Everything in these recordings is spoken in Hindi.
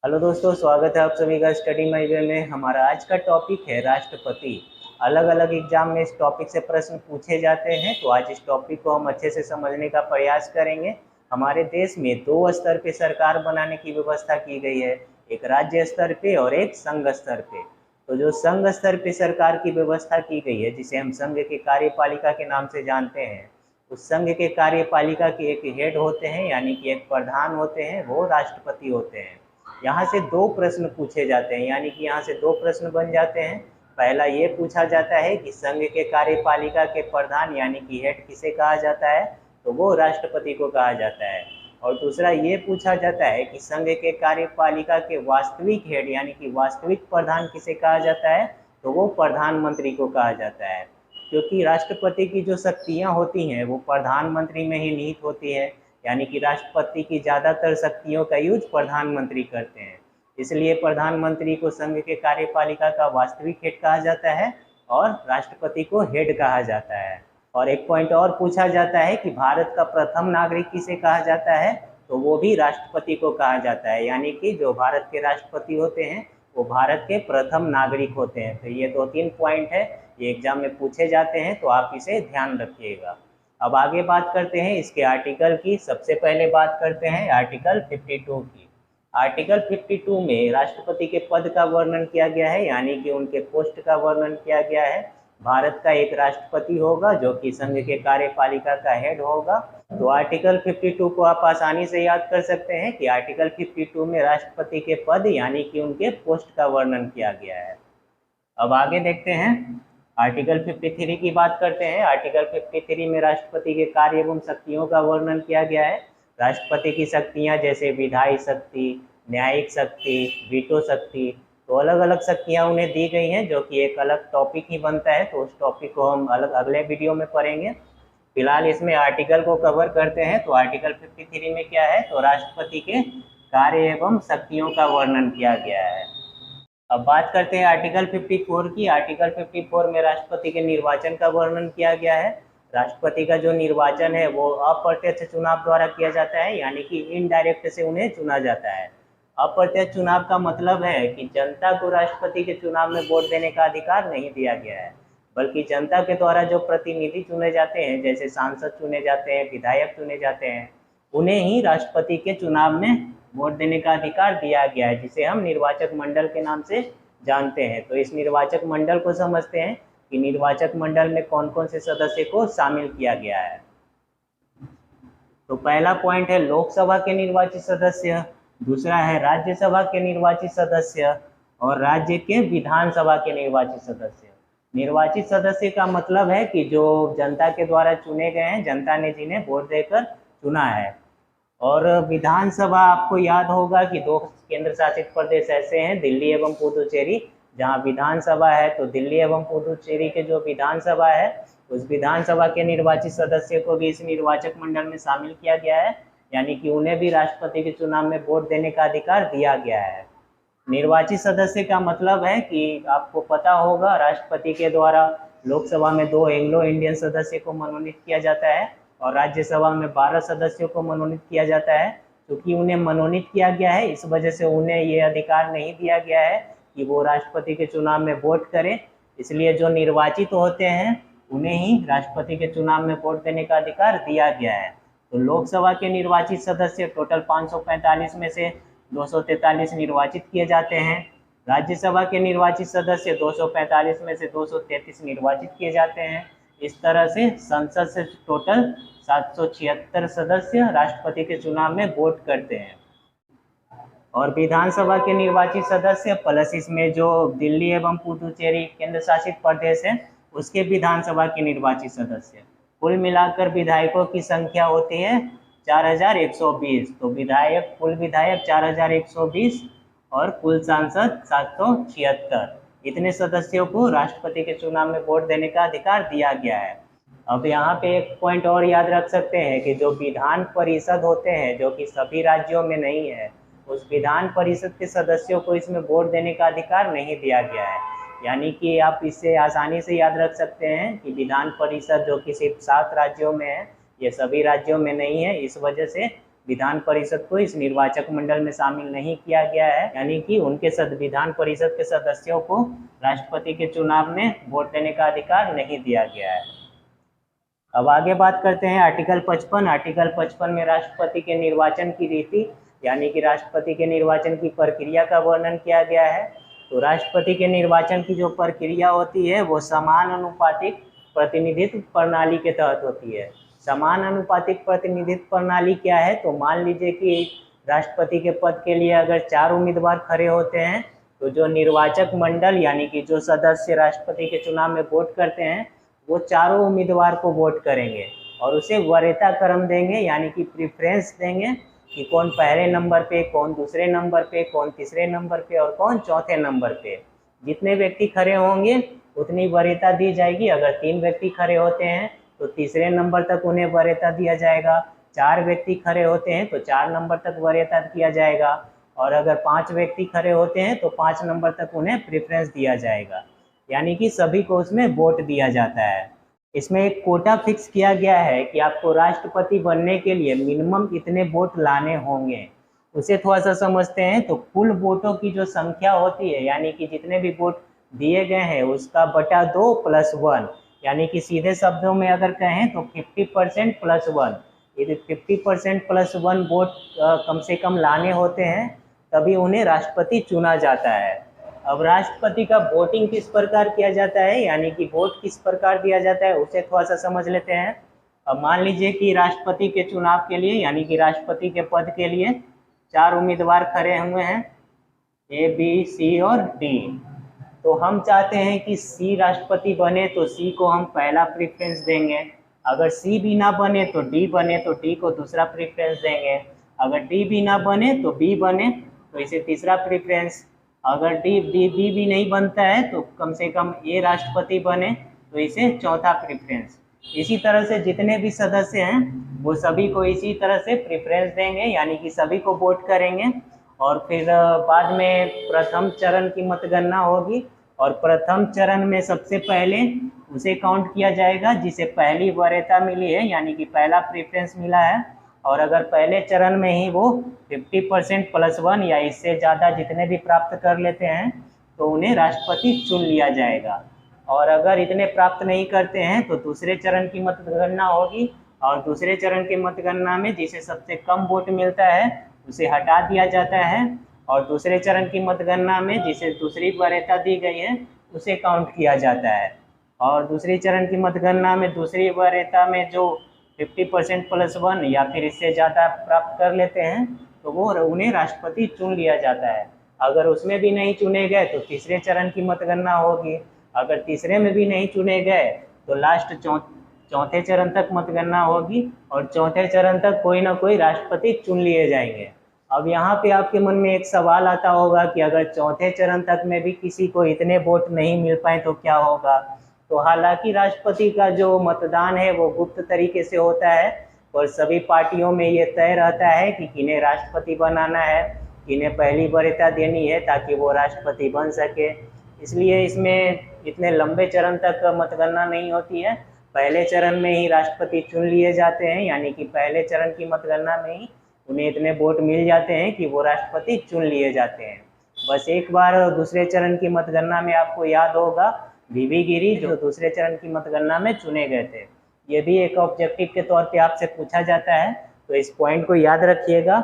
हेलो दोस्तों, स्वागत है आप सभी का स्टडी माई वे में। हमारा आज का टॉपिक है राष्ट्रपति। अलग अलग एग्जाम में इस टॉपिक से प्रश्न पूछे जाते हैं, तो आज इस टॉपिक को हम अच्छे से समझने का प्रयास करेंगे। हमारे देश में दो स्तर पे सरकार बनाने की व्यवस्था की गई है, एक राज्य स्तर पे और एक संघ स्तर पे। तो जो संघ स्तर पे सरकार की व्यवस्था की गई है, जिसे हम संघ के कार्यपालिका के नाम से जानते हैं, उस संघ के कार्यपालिका के एक हेड होते हैं, यानी कि एक प्रधान होते हैं, वो राष्ट्रपति होते हैं। यहाँ से दो प्रश्न पूछे जाते हैं, यानी कि यहाँ से दो प्रश्न बन जाते हैं। पहला ये पूछा जाता है कि संघ के कार्यपालिका के प्रधान यानी कि हेड किसे कहा जाता है, तो वो राष्ट्रपति को कहा जाता है। और दूसरा ये पूछा जाता है कि संघ के कार्यपालिका के वास्तविक हेड यानी कि वास्तविक प्रधान किसे कहा जाता है, तो वो प्रधानमंत्री को कहा जाता है। क्योंकि राष्ट्रपति की जो शक्तियाँ होती हैं वो प्रधानमंत्री में ही निहित होती है, यानी कि राष्ट्रपति की ज़्यादातर शक्तियों का यूज प्रधानमंत्री करते हैं। इसलिए प्रधानमंत्री को संघ के कार्यपालिका का वास्तविक हेड कहा जाता है और राष्ट्रपति को हेड कहा जाता है। और एक पॉइंट और पूछा जाता है कि भारत का प्रथम नागरिक किसे कहा जाता है, तो वो भी राष्ट्रपति को कहा जाता है। यानी कि जो भारत के राष्ट्रपति होते हैं वो भारत के प्रथम नागरिक होते हैं। तो ये दो तीन पॉइंट है, ये एग्जाम में पूछे जाते हैं, तो आप इसे ध्यान रखिएगा। अब आगे बात करते हैं इसके आर्टिकल की। सबसे पहले बात करते हैं आर्टिकल 52 की। आर्टिकल 52 में राष्ट्रपति के पद का वर्णन किया गया है, यानी कि उनके पोस्ट का वर्णन किया गया है। भारत का एक राष्ट्रपति होगा जो कि संघ के कार्यपालिका का हेड होगा। तो आर्टिकल 52 को आप आसानी से याद कर सकते हैं कि आर्टिकल 52 में राष्ट्रपति के पद यानी कि उनके पोस्ट का वर्णन किया गया है। अब आगे देखते हैं, आर्टिकल 53 की बात करते हैं। आर्टिकल 53 में राष्ट्रपति के कार्य एवं शक्तियों का वर्णन किया गया है। राष्ट्रपति की शक्तियां जैसे विधायी शक्ति, न्यायिक शक्ति, वीटो शक्ति, तो अलग अलग शक्तियां उन्हें दी गई हैं, जो कि एक अलग टॉपिक ही बनता है। तो उस टॉपिक को हम अगले वीडियो में पढ़ेंगे। फिलहाल इसमें आर्टिकल को कवर करते हैं। तो आर्टिकल 53 में क्या है, तो राष्ट्रपति के कार्य एवं शक्तियों का वर्णन किया गया है। अब बात करते हैं आर्टिकल 54 की। आर्टिकल 54 में राष्ट्रपति के निर्वाचन का वर्णन किया गया है। राष्ट्रपति का जो निर्वाचन है वो अप्रत्यक्ष चुनाव द्वारा किया जाता है, यानी कि इनडायरेक्ट से उन्हें चुना जाता है। अप्रत्यक्ष चुनाव का मतलब है कि जनता को राष्ट्रपति के चुनाव में वोट देने का अधिकार नहीं दिया गया है, बल्कि जनता के द्वारा जो प्रतिनिधि चुने जाते हैं, जैसे सांसद चुने जाते हैं, विधायक चुने जाते हैं, उन्हें ही राष्ट्रपति के चुनाव में वोट देने का अधिकार दिया गया है, जिसे हम निर्वाचक मंडल के नाम से जानते हैं। तो इस निर्वाचक मंडल को समझते हैं कि निर्वाचक मंडल में कौन कौन से सदस्य को शामिल किया गया है। तो पहला पॉइंट है लोकसभा के निर्वाचित सदस्य, दूसरा है राज्यसभा के निर्वाचित सदस्य और राज्य के विधानसभा के निर्वाचित सदस्य। निर्वाचित सदस्य का मतलब है कि जो जनता के द्वारा चुने गए हैं, जनता ने जिन्हें वोट देकर चुना है। और विधानसभा, आपको याद होगा कि दो केंद्र शासित प्रदेश ऐसे हैं, दिल्ली एवं पुदुचेरी, जहां विधानसभा है। तो दिल्ली एवं पुदुचेरी के जो विधानसभा है, उस विधानसभा के निर्वाचित सदस्य को भी इस निर्वाचक मंडल में शामिल किया गया है, यानी कि उन्हें भी राष्ट्रपति के चुनाव में वोट देने का अधिकार दिया गया है। निर्वाचित सदस्य का मतलब है कि आपको पता होगा राष्ट्रपति के द्वारा लोकसभा में 2 एंग्लो इंडियन सदस्य को मनोनीत किया जाता है और राज्यसभा में 12 सदस्यों को मनोनीत किया जाता है। क्योंकि उन्हें मनोनीत किया गया है, इस वजह से उन्हें ये अधिकार नहीं दिया गया है कि वो राष्ट्रपति के चुनाव में वोट करें। इसलिए जो निर्वाचित होते हैं उन्हें ही राष्ट्रपति के चुनाव में वोट देने का अधिकार दिया गया है। तो लोकसभा के निर्वाचित सदस्य टोटल 545 में से 243 निर्वाचित किए जाते हैं। राज्यसभा के निर्वाचित सदस्य 245 में से 233 निर्वाचित किए जाते हैं। इस तरह से संसद से टोटल 776 सदस्य राष्ट्रपति के चुनाव में वोट करते हैं। और विधानसभा के निर्वाचित सदस्य प्लस इसमें जो दिल्ली एवं पुदुचेरी केंद्र शासित प्रदेश है, उसके विधानसभा के निर्वाचित सदस्य, कुल मिलाकर विधायकों की संख्या होती है 4120। तो विधायक, कुल विधायक 4120 और कुल सांसद 776। इतने सदस्यों को राष्ट्रपति के चुनाव में वोट देने का अधिकार दिया गया है। अब यहाँ पे एक पॉइंट और याद रख सकते हैं कि जो विधान परिषद होते हैं, जो कि सभी राज्यों में नहीं है, उस विधान परिषद के सदस्यों को इसमें वोट देने का अधिकार नहीं दिया गया है। यानी कि आप इसे आसानी से याद रख सकते हैं कि विधान परिषद जो कि सिर्फ 7 राज्यों में है, ये सभी राज्यों में नहीं है। इस वजह से विधान परिषद को इस निर्वाचक मंडल में शामिल नहीं किया गया है, यानी कि उनके विधान परिषद के सदस्यों को राष्ट्रपति के चुनाव में वोट देने का अधिकार नहीं दिया गया है। अब आगे बात करते हैं आर्टिकल 55। आर्टिकल 55 में राष्ट्रपति के निर्वाचन की रीति यानी कि राष्ट्रपति के निर्वाचन की प्रक्रिया का वर्णन किया गया है। तो राष्ट्रपति के निर्वाचन की जो प्रक्रिया होती है वो समान अनुपातिक प्रतिनिधित्व प्रणाली के तहत होती है। समान अनुपातिक प्रतिनिधित्व प्रणाली क्या है? तो मान लीजिए कि राष्ट्रपति के पद के लिए अगर 4 उम्मीदवार खड़े होते हैं तो जो निर्वाचक मंडल यानी कि जो सदस्य राष्ट्रपति के चुनाव में वोट करते हैं वो चारों उम्मीदवार को वोट करेंगे और उसे वरीयता क्रम देंगे, यानी कि प्रेफरेंस देंगे कि कौन पहले नंबर पे, कौन दूसरे नंबर पे, कौन तीसरे नंबर पे और कौन चौथे नंबर पे। जितने व्यक्ति खड़े होंगे उतनी वरीयता दी जाएगी। अगर 3 व्यक्ति खड़े होते हैं तो तीसरे नंबर तक उन्हें वरीयता दिया जाएगा। 4 व्यक्ति खड़े होते हैं तो 4 नंबर तक वरीयता दिया जाएगा और अगर 5 व्यक्ति खड़े होते हैं तो 5 नंबर तक उन्हें प्रेफरेंस दिया जाएगा, यानी कि सभी को उसमें वोट दिया जाता है। इसमें एक कोटा फिक्स किया गया है कि आपको राष्ट्रपति बनने के लिए मिनिमम इतने वोट लाने होंगे। उसे थोड़ा सा समझते हैं। तो कुल वोटों की जो संख्या होती है यानी कि जितने भी वोट दिए गए हैं उसका बटा 2 + 1, यानी कि सीधे शब्दों में अगर कहें तो 50% + 1। यदि 50% + 1 वोट कम से कम लाने होते हैं तभी उन्हें राष्ट्रपति चुना जाता है। अब राष्ट्रपति का वोटिंग किस प्रकार किया जाता है यानी कि वोट किस प्रकार दिया जाता है उसे थोड़ा सा समझ लेते हैं। अब मान लीजिए कि राष्ट्रपति के चुनाव के लिए यानी कि राष्ट्रपति के पद के लिए 4 उम्मीदवार खड़े हुए हैं, A, B, C और D। तो हम चाहते हैं कि C राष्ट्रपति बने तो C को हम पहला प्रेफरेंस देंगे। अगर C भी ना बने तो D बने तो D को दूसरा प्रेफरेंस देंगे। अगर D भी ना बने तो B बने तो इसे तीसरा प्रेफरेंस। अगर D भी नहीं बनता है तो कम से कम A राष्ट्रपति बने तो इसे चौथा प्रेफरेंस। इसी तरह से जितने भी सदस्य हैं वो सभी को इसी तरह से प्रेफरेंस देंगे, यानी कि सभी को वोट करेंगे और फिर बाद में प्रथम चरण की मतगणना होगी और प्रथम चरण में सबसे पहले उसे काउंट किया जाएगा जिसे पहली वरीयता मिली है, यानी कि पहला प्रेफरेंस मिला है। और अगर पहले चरण में ही वो 50% + 1 या इससे ज़्यादा जितने भी प्राप्त कर लेते हैं तो उन्हें राष्ट्रपति चुन लिया जाएगा। और अगर इतने प्राप्त नहीं करते हैं तो दूसरे चरण की मतगणना होगी और दूसरे चरण की मतगणना में जिसे सबसे कम वोट मिलता है उसे हटा दिया जाता है और दूसरे चरण की मतगणना में जिसे दूसरी वरीयता दी गई है उसे काउंट किया जाता है। और दूसरी चरण की मतगणना में दूसरी वरीयता में जो 50% + 1 या फिर इससे ज़्यादा प्राप्त कर लेते हैं तो वो उन्हें राष्ट्रपति चुन लिया जाता है। अगर उसमें भी नहीं चुने गए तो तीसरे चरण की मतगणना होगी। अगर तीसरे में भी नहीं चुने गए तो लास्ट चौथे चरण तक मतगणना होगी और चौथे चरण तक कोई ना कोई राष्ट्रपति चुन लिए जाएंगे। अब यहाँ पे आपके मन में एक सवाल आता होगा कि अगर चौथे चरण तक में भी किसी को इतने वोट नहीं मिल पाए तो क्या होगा। तो हालांकि राष्ट्रपति का जो मतदान है वो गुप्त तरीके से होता है और सभी पार्टियों में ये तय रहता है कि किन्हें राष्ट्रपति बनाना है, किन्हें पहली वरीयता देनी है ताकि वो राष्ट्रपति बन सके। इसलिए इसमें इतने लंबे चरण तक मतगणना नहीं होती है। पहले चरण में ही राष्ट्रपति चुन लिए जाते हैं, यानी कि पहले चरण की मतगणना में ही उन्हें इतने वोट मिल जाते हैं कि वो राष्ट्रपति चुन लिए जाते हैं। बस एक बार दूसरे चरण की मतगणना में आपको याद होगा वीवी गिरी जो दूसरे चरण की मतगणना में चुने गए थे, ये भी एक ऑब्जेक्टिव के तौर पे आपसे पूछा जाता है, तो इस पॉइंट को याद रखिएगा।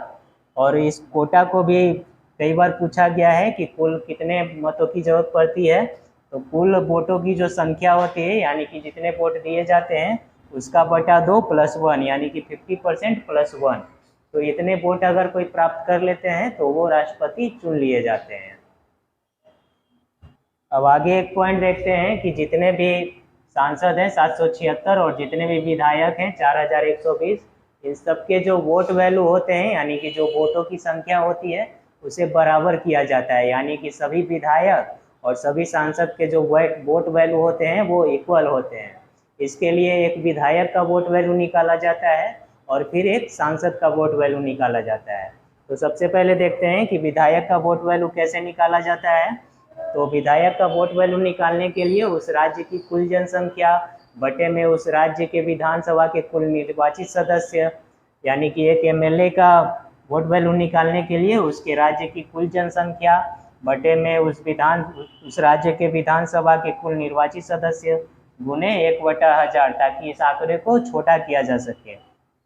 और इस कोटा को भी कई बार पूछा गया है कि कुल कितने मतों की जरूरत पड़ती है। तो कुल वोटों की जो संख्या होती है यानी कि जितने वोट दिए जाते हैं उसका बटा 2 + 1 यानी कि 50% + 1। तो इतने वोट अगर कोई प्राप्त कर लेते हैं तो वो राष्ट्रपति चुन लिए जाते हैं। अब आगे एक पॉइंट देखते हैं कि जितने भी सांसद हैं 776 और जितने भी विधायक हैं 4120, इन सबके जो वोट वैल्यू होते हैं यानी कि जो वोटों की संख्या होती है उसे बराबर किया जाता है, यानी कि सभी विधायक और सभी सांसद के जो वोट वैल्यू होते हैं वो इक्वल होते हैं। इसके लिए एक विधायक का वोट वैल्यू निकाला जाता है और फिर एक सांसद का वोट वैल्यू निकाला जाता है। तो सबसे पहले देखते हैं कि विधायक का वोट वैल्यू कैसे निकाला जाता है। तो विधायक का वोट वैल्यू निकालने के लिए उस राज्य की कुल जनसंख्या बटे में उस राज्य के विधानसभा के कुल निर्वाचित सदस्य, यानी कि एक एमएलए का वोट वैल्यू निकालने के लिए उसके राज्य की कुल जनसंख्या बटे में उस राज्य के विधानसभा के कुल निर्वाचित सदस्य गुने 1/1000, ताकि इस आंकड़े को छोटा किया जा सके।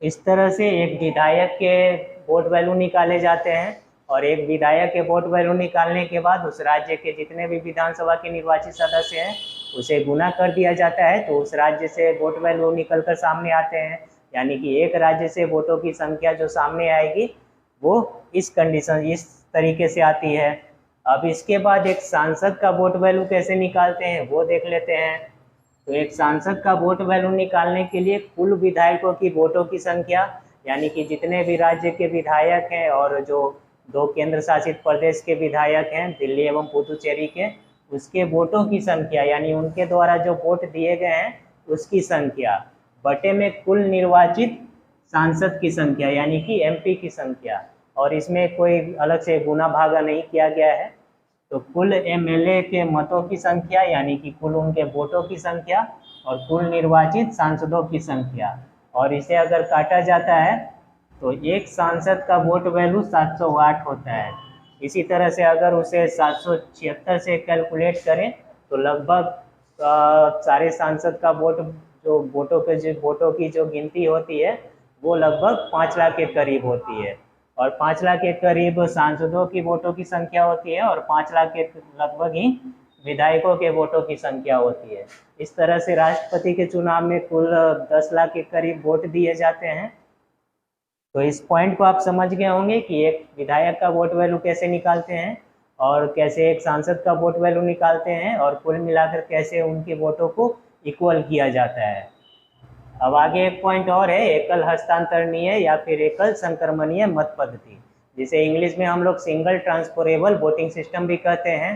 इस तरह से एक विधायक के वोट वैल्यू निकाले जाते हैं और एक विधायक के वोट वैल्यू निकालने के बाद उस राज्य के जितने भी विधानसभा के निर्वाचित सदस्य हैं उसे गुना कर दिया जाता है, तो उस राज्य से वोट वैल्यू निकल कर सामने आते हैं। यानी कि एक राज्य से वोटों की संख्या जो सामने आएगी वो इस तरीके से आती है। अब इसके बाद एक सांसद का वोट वैल्यू कैसे निकालते हैं वो देख लेते हैं। तो एक सांसद का वोट वैल्यू निकालने के लिए कुल विधायकों की वोटों की संख्या, यानी कि जितने भी राज्य के विधायक हैं और जो 2 केंद्र शासित प्रदेश के विधायक हैं दिल्ली एवं पुदुचेरी के, उसके वोटों की संख्या यानी उनके द्वारा जो वोट दिए गए हैं उसकी संख्या बटे में कुल निर्वाचित सांसद की संख्या यानी कि एमपी की संख्या, और इसमें कोई अलग से गुना भागा नहीं किया गया है। तो कुल एमएलए के मतों की संख्या यानी कि कुल उनके वोटों की संख्या और कुल निर्वाचित सांसदों की संख्या, और इसे अगर काटा जाता है तो एक सांसद का वोट वैल्यू 708 होता है। इसी तरह से अगर उसे 776 से कैलकुलेट करें तो लगभग सारे सांसद का वोटों की जो गिनती होती है वो लगभग 5 लाख के करीब होती है, और 5 लाख के करीब सांसदों की वोटों की संख्या होती है और 5 लाख के लगभग ही विधायकों के वोटों की संख्या होती है। इस तरह से राष्ट्रपति के चुनाव में कुल 10 लाख के करीब वोट दिए जाते हैं। तो इस पॉइंट को आप समझ गए होंगे कि एक विधायक का वोट वैल्यू कैसे निकालते हैं और कैसे एक सांसद का वोट वैल्यू निकालते हैं, और कुल मिलाकर कैसे उनके वोटों को इक्वल किया जाता है। अब आगे एक पॉइंट और है, एकल हस्तांतरणीय या फिर एकल संक्रमणीय मत पद्धति, जिसे इंग्लिश में हम लोग सिंगल ट्रांसफरेबल वोटिंग सिस्टम भी कहते हैं।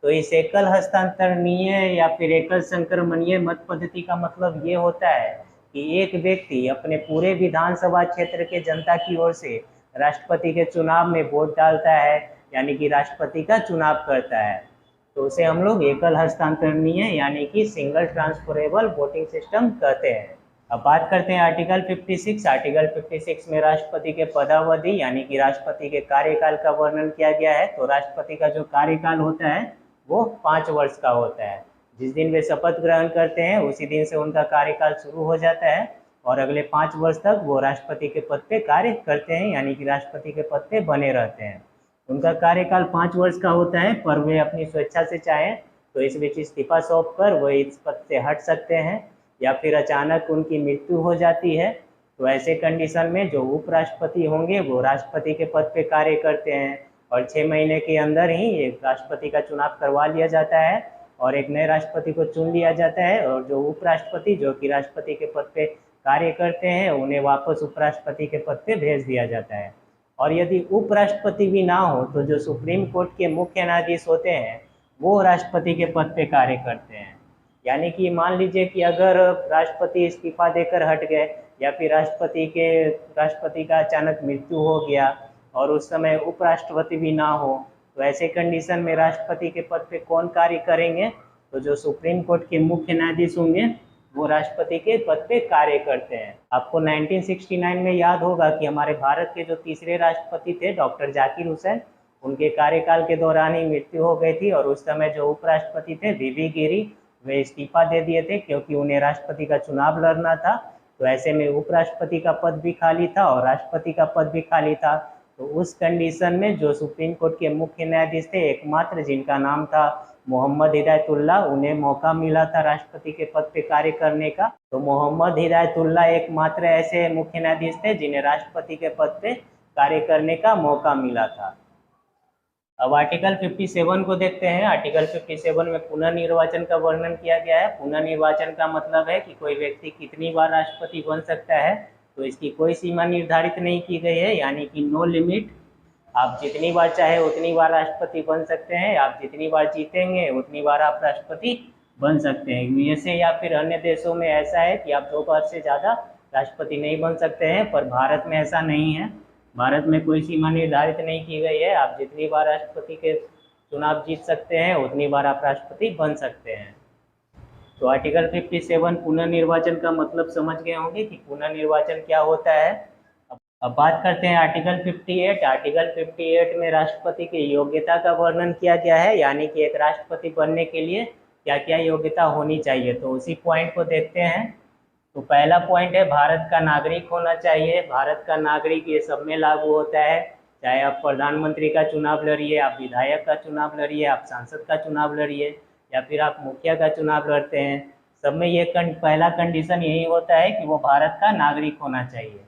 तो इस एकल हस्तांतरणीय या फिर एकल संक्रमणीय मत पद्धति का मतलब ये होता है कि एक व्यक्ति अपने पूरे विधानसभा क्षेत्र के जनता की ओर से राष्ट्रपति के चुनाव में वोट डालता है, यानी कि राष्ट्रपति का चुनाव करता है। तो उसे हम लोग एकल हस्तांतरणीय यानी कि सिंगल ट्रांसफरेबल वोटिंग सिस्टम कहते हैं। अब बात करते हैं आर्टिकल 56। आर्टिकल 56 में राष्ट्रपति के पदावधि यानी कि राष्ट्रपति के कार्यकाल का वर्णन किया गया है। तो राष्ट्रपति का जो कार्यकाल होता है वो 5 वर्ष का होता है। जिस दिन वे शपथ ग्रहण करते हैं उसी दिन से उनका कार्यकाल शुरू हो जाता है और अगले 5 वर्ष तक वो राष्ट्रपति के पद पे कार्य करते हैं, यानी कि राष्ट्रपति के पद पे बने रहते हैं। उनका कार्यकाल 5 वर्ष का होता है, पर वे अपनी स्वेच्छा से चाहें तो इस बीच इस्तीफा सौंप कर वो इस पद से हट सकते हैं, या फिर अचानक उनकी मृत्यु हो जाती है तो ऐसे कंडीशन में जो उपराष्ट्रपति होंगे वो राष्ट्रपति के पद पे कार्य करते हैं और 6 महीने के अंदर ही एक राष्ट्रपति का चुनाव करवा लिया जाता है और एक नए राष्ट्रपति को चुन लिया जाता है, और जो उपराष्ट्रपति जो कि राष्ट्रपति के पद पे कार्य करते हैं उन्हें वापस उपराष्ट्रपति के पद पे भेज दिया जाता है। और यदि उपराष्ट्रपति भी ना हो तो जो सुप्रीम कोर्ट के मुख्य न्यायाधीश होते हैं वो राष्ट्रपति के पद पे कार्य करते हैं। यानी कि मान लीजिए कि अगर राष्ट्रपति इस्तीफा देकर हट गए या फिर राष्ट्रपति का अचानक मृत्यु हो गया और उस समय उपराष्ट्रपति भी ना हो, तो ऐसे कंडीशन में राष्ट्रपति के पद पे कौन कार्य करेंगे? तो जो सुप्रीम कोर्ट के मुख्य न्यायाधीश होंगे वो राष्ट्रपति के पद पे कार्य करते हैं। आपको 1969 में याद होगा कि हमारे भारत के जो तीसरे राष्ट्रपति थे डॉक्टर जाकिर हुसैन, उनके कार्यकाल के दौरान ही मृत्यु हो गई थी और उस समय जो उपराष्ट्रपति थे वीवी गिरी वे इस्तीफा दे दिए थे क्योंकि उन्हें राष्ट्रपति का चुनाव लड़ना था। तो ऐसे में उपराष्ट्रपति का पद भी खाली था और राष्ट्रपति का पद भी खाली था। तो उस कंडीशन में जो सुप्रीम कोर्ट के मुख्य न्यायाधीश थे एकमात्र जिनका नाम था मोहम्मद हिदायतुल्लाह, उन्हें मौका मिला था राष्ट्रपति के पद पे कार्य करने का। तो मोहम्मद हिदायतुल्लाह एकमात्र ऐसे मुख्य न्यायाधीश थे जिन्हें राष्ट्रपति के पद पे कार्य करने का मौका मिला था। अब आर्टिकल 57 को देखते हैं। आर्टिकल 57 में पुनर्निर्वाचन का वर्णन किया गया है। पुनर्निर्वाचन का मतलब है कि कोई व्यक्ति कितनी बार राष्ट्रपति बन सकता है, तो इसकी कोई सीमा निर्धारित नहीं की गई है, यानी कि नो लिमिट। आप जितनी बार चाहे उतनी बार राष्ट्रपति बन सकते हैं, आप जितनी बार जीतेंगे उतनी बार आप राष्ट्रपति बन सकते हैं। यूएसए या फिर अन्य देशों में ऐसा है कि आप 2 बार से ज़्यादा राष्ट्रपति नहीं बन सकते हैं, पर भारत में ऐसा नहीं है। भारत में कोई सीमा निर्धारित नहीं की गई है, आप जितनी बार राष्ट्रपति के चुनाव जीत सकते हैं उतनी बार आप राष्ट्रपति बन सकते हैं। तो आर्टिकल 57 पुनर्निर्वाचन का मतलब समझ गए होंगे कि पुनर्निर्वाचन क्या होता है। अब बात करते हैं आर्टिकल 58। आर्टिकल 58 में राष्ट्रपति की योग्यता का वर्णन किया गया है, यानी कि एक राष्ट्रपति बनने के लिए क्या क्या योग्यता होनी चाहिए। तो उसी पॉइंट को देखते हैं। तो पहला पॉइंट है भारत का नागरिक होना चाहिए। भारत का नागरिक ये सब में लागू होता है, चाहे आप प्रधानमंत्री का चुनाव लड़िए, आप विधायक का चुनाव लड़िए, आप सांसद का चुनाव लड़िए, या फिर आप मुखिया का चुनाव लड़ते हैं, सब में ये पहला कंडीशन यही होता है कि वो भारत का नागरिक होना चाहिए।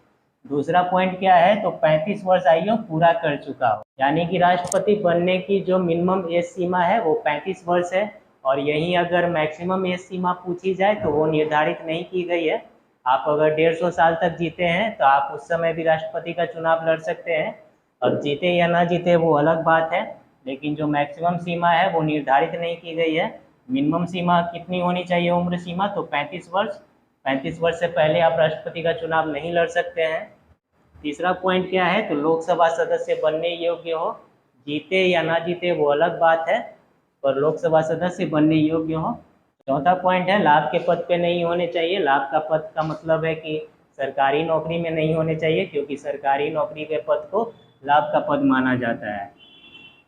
दूसरा पॉइंट क्या है, तो 35 वर्ष आयु पूरा कर चुका हो, यानी कि राष्ट्रपति बनने की जो मिनिमम एज सीमा है वो 35 वर्ष है। और यहीं अगर मैक्सिमम एज सीमा पूछी जाए तो वो निर्धारित नहीं की गई है। आप अगर 150 साल तक जीते हैं तो आप उस समय भी राष्ट्रपति का चुनाव लड़ सकते हैं। अब जीते या ना जीते वो अलग बात है, लेकिन जो मैक्सिमम सीमा है वो निर्धारित नहीं की गई है। मिनिमम सीमा कितनी होनी चाहिए उम्र सीमा, तो 35 वर्ष। 35 वर्ष से पहले आप राष्ट्रपति का चुनाव नहीं लड़ सकते हैं। तीसरा पॉइंट क्या है, तो लोकसभा सदस्य बनने योग्य हो, जीते या ना जीते वो अलग बात है, पर लोकसभा सदस्य बनने योग्य हो। चौथा पॉइंट है लाभ के पद पे नहीं होने चाहिए। लाभ का पद का मतलब है कि सरकारी नौकरी में नहीं होने चाहिए, क्योंकि सरकारी नौकरी के पद को लाभ का पद माना जाता है।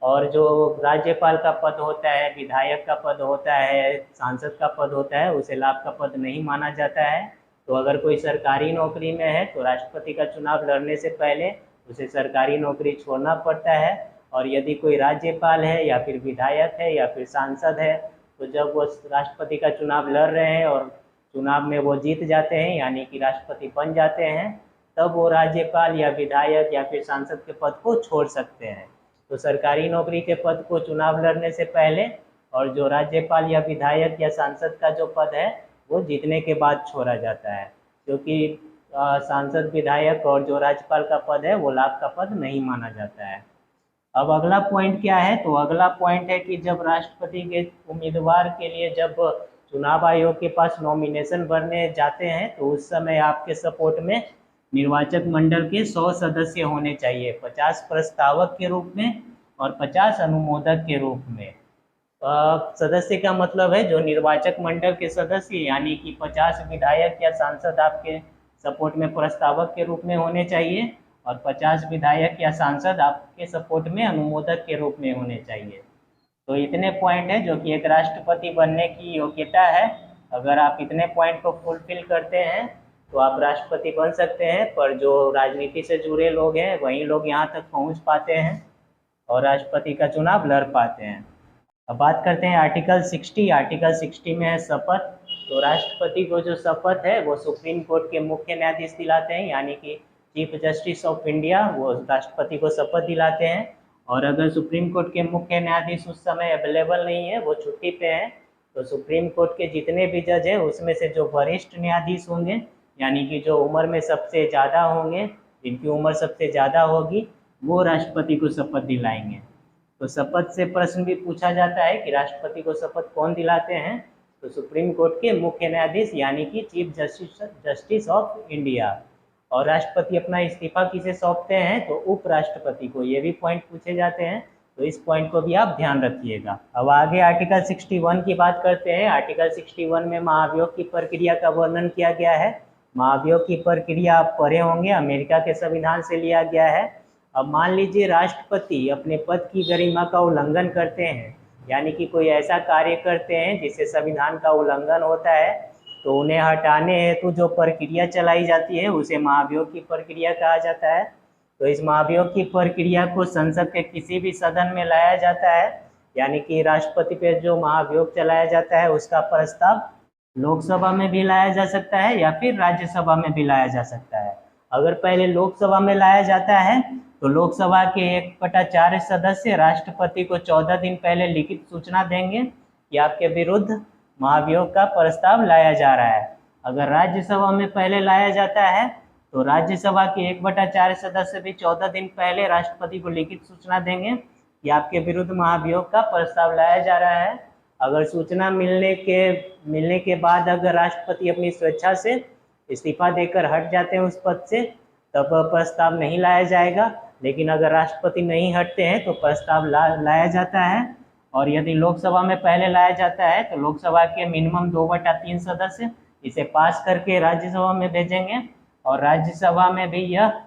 और जो राज्यपाल का पद होता है, विधायक का पद होता है, सांसद का पद होता है, उसे लाभ का पद नहीं माना जाता है। तो अगर कोई सरकारी नौकरी में है तो राष्ट्रपति का चुनाव लड़ने से पहले उसे सरकारी नौकरी छोड़ना पड़ता है। और यदि कोई राज्यपाल है या फिर विधायक है या फिर सांसद है, तो जब वो राष्ट्रपति का चुनाव लड़ रहे हैं और चुनाव में वो जीत जाते हैं, यानी कि राष्ट्रपति बन जाते हैं, तब वो राज्यपाल या विधायक या फिर सांसद के पद को छोड़ सकते हैं। तो सरकारी नौकरी के पद को चुनाव लड़ने से पहले और जो राज्यपाल या विधायक या सांसद का जो पद है वो जीतने के बाद छोड़ा जाता है, क्योंकि सांसद, विधायक और जो राज्यपाल का पद है वो लाभ का पद नहीं माना जाता है। अब अगला पॉइंट क्या है, तो अगला पॉइंट है कि जब राष्ट्रपति के उम्मीदवार के लिए जब चुनाव आयोग के पास नॉमिनेशन भरने जाते हैं तो उस समय आपके सपोर्ट में निर्वाचक मंडल के 100 सदस्य होने चाहिए, 50 प्रस्तावक के रूप में और 50 अनुमोदक के रूप में। सदस्य का मतलब है जो निर्वाचक मंडल के सदस्य, यानी कि 50 विधायक या सांसद आपके सपोर्ट में प्रस्तावक के रूप में होने चाहिए और 50 विधायक या सांसद आपके सपोर्ट में अनुमोदक के रूप में होने चाहिए। तो इतने पॉइंट है जो कि एक राष्ट्रपति बनने की योग्यता है। अगर आप इतने पॉइंट को फुलफिल करते हैं तो आप राष्ट्रपति बन सकते हैं। पर जो राजनीति से जुड़े लोग हैं वही लोग यहाँ तक पहुँच पाते हैं और राष्ट्रपति का चुनाव लड़ पाते हैं। अब बात करते हैं आर्टिकल 60। आर्टिकल 60 में है शपथ। तो राष्ट्रपति को जो शपथ है वो सुप्रीम कोर्ट के मुख्य न्यायाधीश दिलाते हैं, यानी कि चीफ जस्टिस ऑफ इंडिया, वो राष्ट्रपति को शपथ दिलाते हैं। और अगर सुप्रीम कोर्ट के मुख्य न्यायाधीश उस समय अवेलेबल नहीं है, वो छुट्टी पे हैं, तो सुप्रीम कोर्ट के जितने भी जज हैं उसमें से जो वरिष्ठ न्यायाधीश होंगे, यानी कि जो उम्र में सबसे ज़्यादा होंगे, जिनकी उम्र सबसे ज़्यादा होगी, वो राष्ट्रपति को शपथ दिलाएंगे। तो शपथ से प्रश्न भी पूछा जाता है कि राष्ट्रपति को शपथ कौन दिलाते हैं, तो सुप्रीम कोर्ट के मुख्य न्यायाधीश, यानी कि चीफ जस्टिस ऑफ इंडिया। और राष्ट्रपति अपना इस्तीफा किसे सौंपते हैं, तो उपराष्ट्रपति को। ये भी पॉइंट पूछे जाते हैं, तो इस पॉइंट को भी आप ध्यान रखिएगा। अब आगे आर्टिकल 61 की बात करते हैं। आर्टिकल 61 में महाभियोग की प्रक्रिया का वर्णन किया गया है। महाभियोग की प्रक्रिया आप पढ़े होंगे, अमेरिका के संविधान से लिया गया है। अब मान लीजिए राष्ट्रपति अपने पद की गरिमा का उल्लंघन करते हैं, यानी कि कोई ऐसा कार्य करते हैं जिससे संविधान का उल्लंघन होता है, तो उन्हें हटाने हेतु जो प्रक्रिया चलाई जाती है उसे महाभियोग की प्रक्रिया कहा जाता है। तो इस महाभियोग की प्रक्रिया को संसद के किसी भी सदन में लाया जाता है, यानी कि राष्ट्रपति पर जो महाभियोग चलाया जाता है उसका प्रस्ताव लोकसभा में भी लाया जा सकता है या फिर राज्यसभा में भी लाया जा सकता है। अगर पहले लोकसभा में लाया जाता है तो लोकसभा के 1/4 सदस्य राष्ट्रपति को 14 दिन पहले लिखित सूचना देंगे कि आपके विरुद्ध महाभियोग का प्रस्ताव लाया जा रहा है। अगर राज्यसभा में पहले लाया जाता है तो राज्यसभा के 1/4 सदस्य भी 14 दिन पहले राष्ट्रपति को लिखित सूचना देंगे कि आपके विरुद्ध महाभियोग का प्रस्ताव लाया जा रहा है। अगर सूचना मिलने के बाद अगर राष्ट्रपति अपनी स्वेच्छा से इस्तीफा देकर हट जाते हैं उस पद से, तब प्रस्ताव नहीं लाया जाएगा। लेकिन अगर राष्ट्रपति नहीं हटते हैं तो प्रस्ताव लाया जाता है। और यदि लोकसभा में पहले लाया जाता है तो लोकसभा के मिनिमम 2/3 सदस्य इसे पास करके राज्यसभा में भेजेंगे और राज्यसभा में भी यह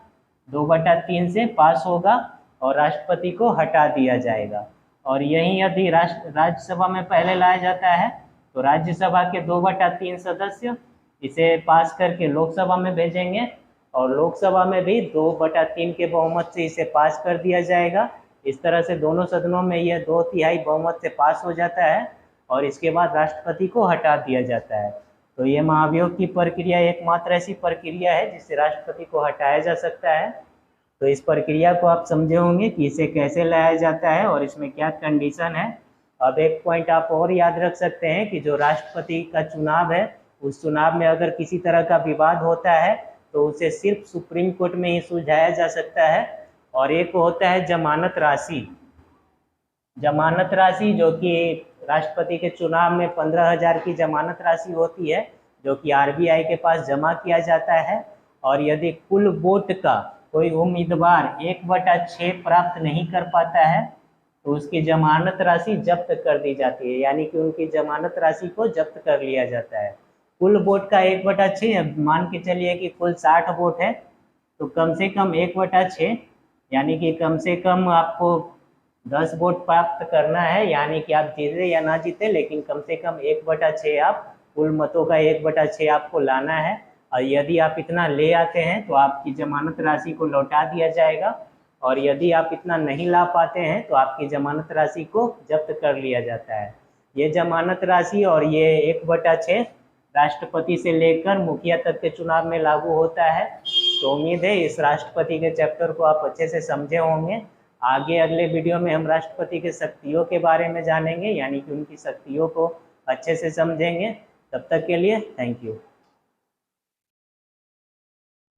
2/3 से पास होगा और राष्ट्रपति को हटा दिया जाएगा। और यही यदि राज्यसभा में पहले लाया जाता है तो राज्यसभा के 2/3 सदस्य इसे पास करके लोकसभा में भेजेंगे और लोकसभा में भी 2/3 के बहुमत से इसे पास कर दिया जाएगा। इस तरह से दोनों सदनों में यह 2/3 बहुमत से पास हो जाता है और इसके बाद राष्ट्रपति को हटा दिया जाता है। तो ये महाभियोग की प्रक्रिया एकमात्र ऐसी प्रक्रिया है जिससे राष्ट्रपति को हटाया जा सकता है। तो इस प्रक्रिया को आप समझे होंगे कि इसे कैसे लाया जाता है और इसमें क्या कंडीशन है। अब एक पॉइंट आप और याद रख सकते हैं कि जो राष्ट्रपति का चुनाव है उस चुनाव में अगर किसी तरह का विवाद होता है तो उसे सिर्फ सुप्रीम कोर्ट में ही सुलझाया जा सकता है। और एक होता है जमानत राशि। जमानत राशि जो कि राष्ट्रपति के चुनाव में 15,000 की जमानत राशि होती है जो कि आरबीआई के पास जमा किया जाता है। और यदि कुल वोट का कोई उम्मीदवार 1/6 प्राप्त नहीं कर पाता है तो उसकी जमानत राशि जब्त कर दी जाती है, यानी कि उनकी जमानत राशि को जब्त कर लिया जाता है। कुल वोट का 1/6 मान के चलिए कि कुल 60 वोट है तो कम से कम 1/6 यानी कि कम से कम आपको 10 वोट प्राप्त करना है, यानी कि आप जीते या ना जीते लेकिन कम से कम 1/6 आप कुल मतों का 1/6 आपको लाना है। और यदि आप इतना ले आते हैं तो आपकी जमानत राशि को लौटा दिया जाएगा और यदि आप इतना नहीं ला पाते हैं तो आपकी जमानत राशि को जब्त कर लिया जाता है। ये जमानत राशि और ये 1/6 राष्ट्रपति से लेकर मुखिया तक के चुनाव में लागू होता है। तो उम्मीद है इस राष्ट्रपति के चैप्टर को आप अच्छे से समझे होंगे। आगे अगले वीडियो में हम राष्ट्रपति के शक्तियों के बारे में जानेंगे, यानी कि उनकी शक्तियों को अच्छे से समझेंगे। तब तक के लिए थैंक यू।